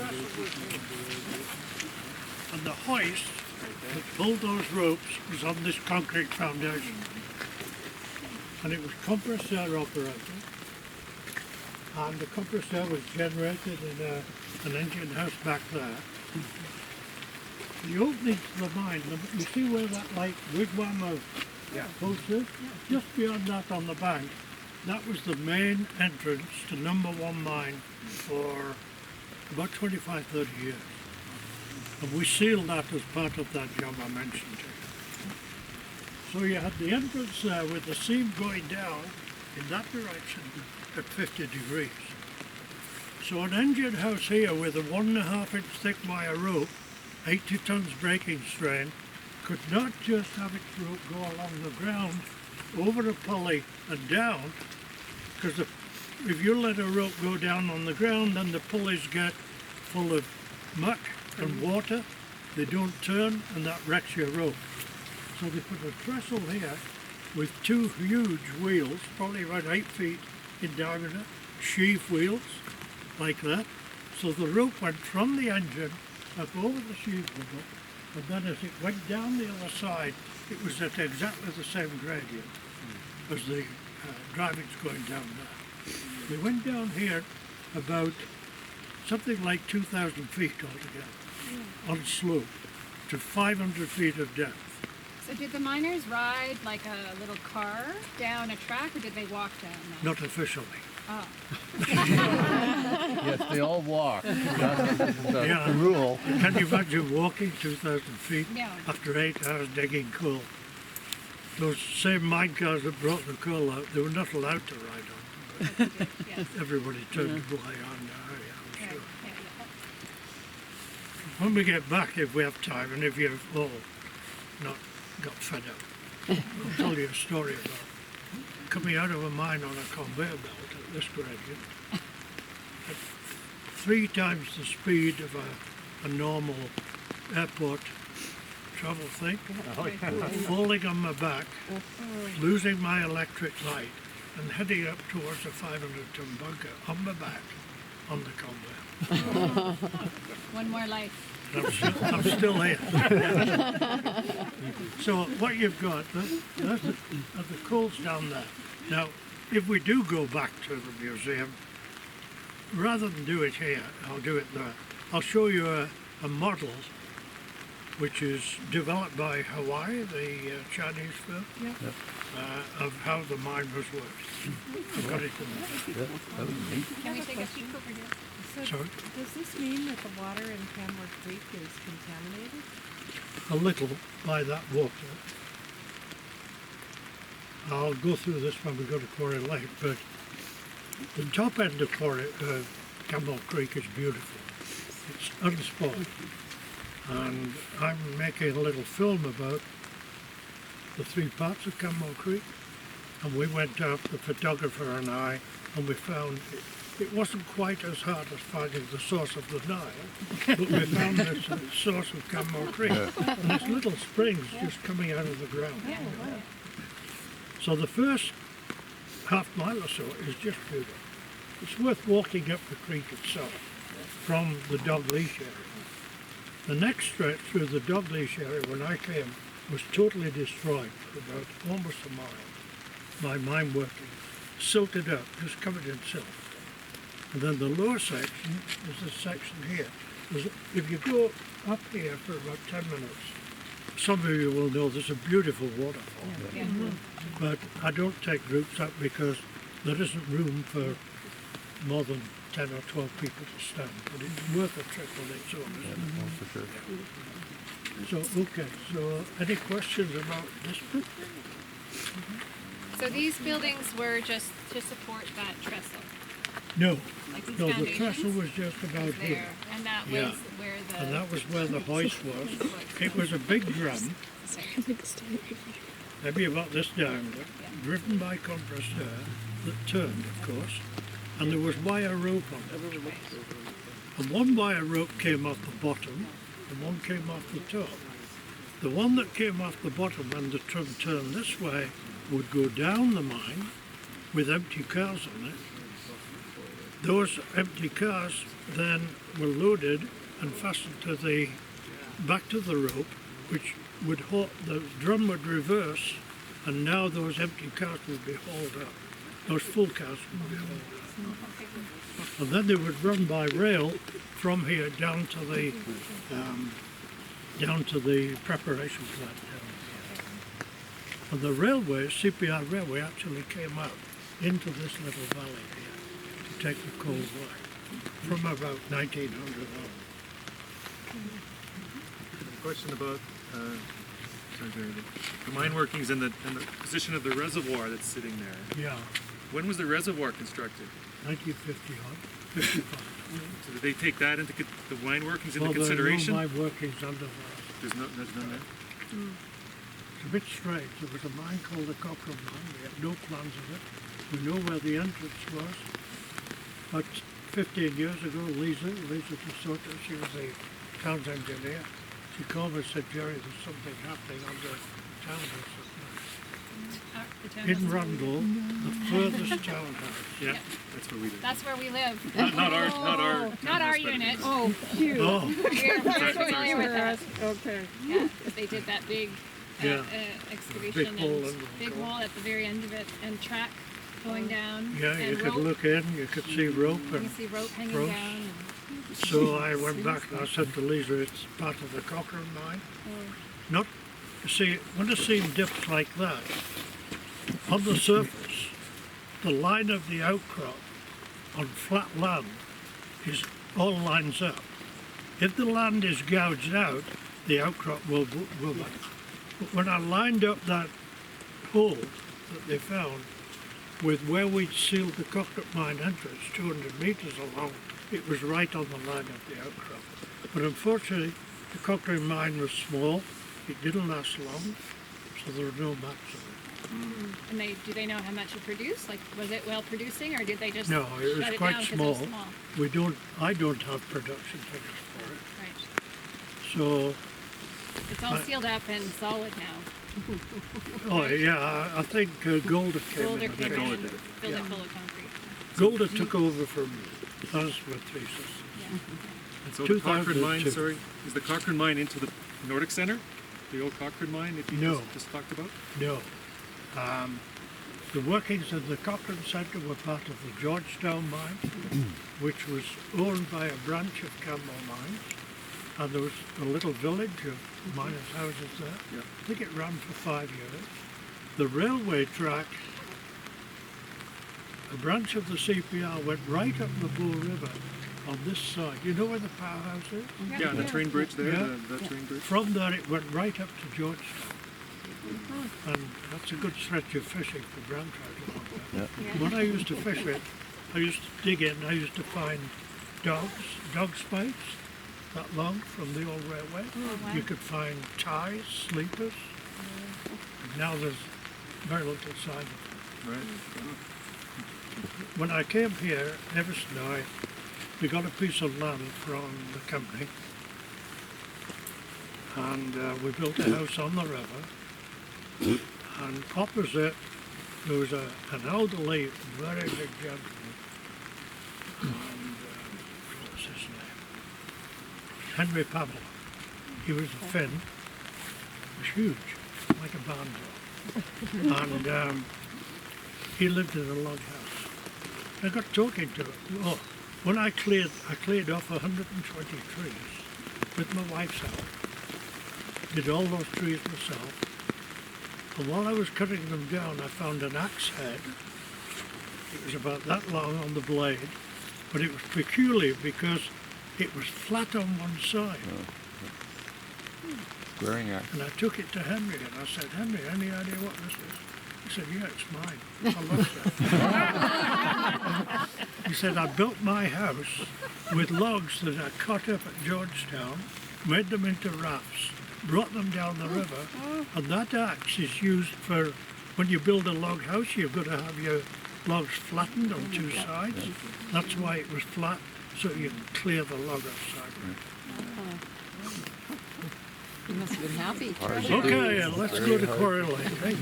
trestle was here. And the hoist that pulled those ropes was on this concrete foundation. And it was compressed air operated. And the compressed air was generated in an engine house back there. The opening to the mine, you see where that light wigwam of posts is? Just beyond that on the bank, that was the main entrance to number one mine for about 25, 30 years. And we sealed that as part of that job I mentioned to you. So you had the entrance there with the seam going down in that direction at 50 degrees. So an engine house here with a 1.5 inch thick wire rope, 80 tons braking strain, could not just have its rope go along the ground, over a pulley and down, because if you let a rope go down on the ground, then the pulleys get full of muck and water, they don't turn, and that wrecks your rope. So they put a trestle here with two huge wheels, probably about 8 feet in diameter, sheave wheels, like that. So the rope went from the engine up over the sheave wheel, and then as it went down the other side, it was at exactly the same gradient as the driving's going down there. They went down here about something like 2,000 feet altogether, on slope, to 500 feet of depth. So did the miners ride like a little car down a track, or did they walk down that? Not officially. Oh. Yes, they all walk. That's the rule. Can you imagine walking 2,000 feet No. after 8 hours digging coal? Those same mine cars that brought the coal out, they were not allowed to ride on. Yes. Everybody turned to fly on now, I'm Right. sure. Yeah. When we get back, if we have time, and if you've all not got fed up, I'll tell you a story about coming out of a mine on a conveyor belt at this gradient at 3 times the speed of a normal airport travel thing, falling on my back, losing my electric light, and heading up towards a 500-ton bunker on my back on the conveyor. One more life. I'm still here. So what you've got, that's the coals down there. Now, if we do go back to the museum, rather than do it here, I'll do it there. I'll show you a model which is developed by Hawaii, the Chinese firm, of how the mine was worked. I've got it in there. Can we take a peek over here? So Sorry? does this mean that the water in Canmore Creek is contaminated? A little by that water. I'll go through this when we go to Quarry Lake, but the top end of Campbell Creek is beautiful. It's unspoiled. And I'm making a little film about the 3 parts of Campbell Creek. And we went out, the photographer and I, and we found it wasn't quite as hard as finding the source of the Nile, but we found the source of Campbell Creek. And it's little springs just coming out of the ground. So the first half mile or so is just beautiful. It's worth walking up the creek itself from the dog leash area. The next stretch through the dog leash area when I came was totally destroyed for about almost a mile by mine working, silted up, just covered in silt. And then the lower section is this section here. If you go up here for about 10 minutes, some of you will know there's a beautiful waterfall. But I don't take groups up because there isn't room for more than 10 or 12 people to stand. But it's worth a trip on its own, isn't it? For sure. So, okay, so any questions about this bit? So these buildings were just to support that trestle? No, Like these no, the foundations? trestle was just about Was here. there, and that Yeah. was where the... And that was where the hoist was. It was a big drum, maybe about this diameter, driven by compressed air, that turned, of course, and there was wire rope on it. And one wire rope came off the bottom, and one came off the top. The one that came off the bottom when the drum turned this way would go down the mine with empty cars on it, those empty cars then were loaded and fastened to the back to the rope, which would the drum would reverse, and now those empty cars would be hauled up. Those full cars would be hauled up. And then they would run by rail from here down to the preparation plant down here. And the railway, CPR railway, actually came out into this little valley here to take the coal black from about 1900 on. A question about sorry, Gerry, the mine workings and the position of the reservoir that's sitting there. Yeah, When was the reservoir constructed? 1950 on, 55. So did they take that into the mine workings into Well, consideration? there are no mine workings under that. There's none there. It's a bit strange. There was a mine called the Cochrane mine. We had no plans of it. We know where the entrance was. But 15 years ago, Lisa DeSoto, she was the town's engineer. She called me and said, Gerry, there's something happening under townhouse. In Rundle, the furthest townhouse. Yeah, that's where we live. That's where we live. Not our Not our but- unit. Oh, cute. Oh, We're very familiar with that. Okay. Yeah, they did that big Yeah. excavation Big hole and in the big floor. hole at the very end of it, and track going down. yeah, you and could rope. look in, you could see rope. You And can see rope hanging ropes. down. so I went back and I said to Lisa, it's part of the Cochrane mine. Not, you see, when a seam dips like that, on the surface, the line of the outcrop on flat land is all lines up. If the land is gouged out, the outcrop will go back. But when I lined up that hole that they found with where we'd sealed the Cochrane mine entrance, 200 metres along, it was right on the line of the outcrop. But unfortunately, the Cochrane mine was small, it didn't last long, so there were no maps of it. And do they know how much it produced? Like, was it well producing, or did they just No, it was shut quite down 'cause it small. was small? I don't have production figures for it. Right. So, It's all sealed up and solid now. oh yeah, I think Golder came Boulder in. came in Golder and did it. filled Yeah. it full of concrete. Golder took over from us with thesis. Yeah. And so the Cochrane mine, 2002. sorry, is the Cochrane mine into the Nordic Center? The old Cochrane mine that you No. just talked about? No. The workings of the Cochrane Centre were part of the Georgetown mine, which was owned by a branch of Campbell Mines. And there was a little village of miners' houses there. Yeah. I think it ran for 5 years. The railway track, a branch of the CPR went right up the Bull River on this side. You know where the powerhouse is? Yeah, and the train bridge there, Yeah. the train bridge. From there it went right up to Georgetown. And that's a good stretch of fishing for brown trout along there. When I used to fish it, I used to dig in, I used to find dog spikes that long from the old railway. wow. You could find ties, sleepers. Now there's very little sign of it. Right. When I came here, Everest and I, we got a piece of land from the company, and we built a house on the river, and opposite there was an elderly, very big gentleman, and what was his name? Henry Pablo. He was a Finn. He was huge, like a barn dog. And he lived in a log house. I got talking to him. Oh, when I cleared off 120 trees with my wife's help. Did all those trees myself. And while I was cutting them down, I found an axe head. It was about that long on the blade, but it was peculiar because it was flat on one side. Squaring axe. And I took it to Henry and I said, Henry, any idea what this is? He said, yeah, it's mine. I love that. He said, I built my house with logs that I cut up at Georgetown, made them into rafts, brought them down the river, and that axe is used for, when you build a log house, you've got to have your logs flattened on two sides. That's why it was flat, so you can clear the log outside. You must have been happy. Okay, let's go to Quarry Lake. Right?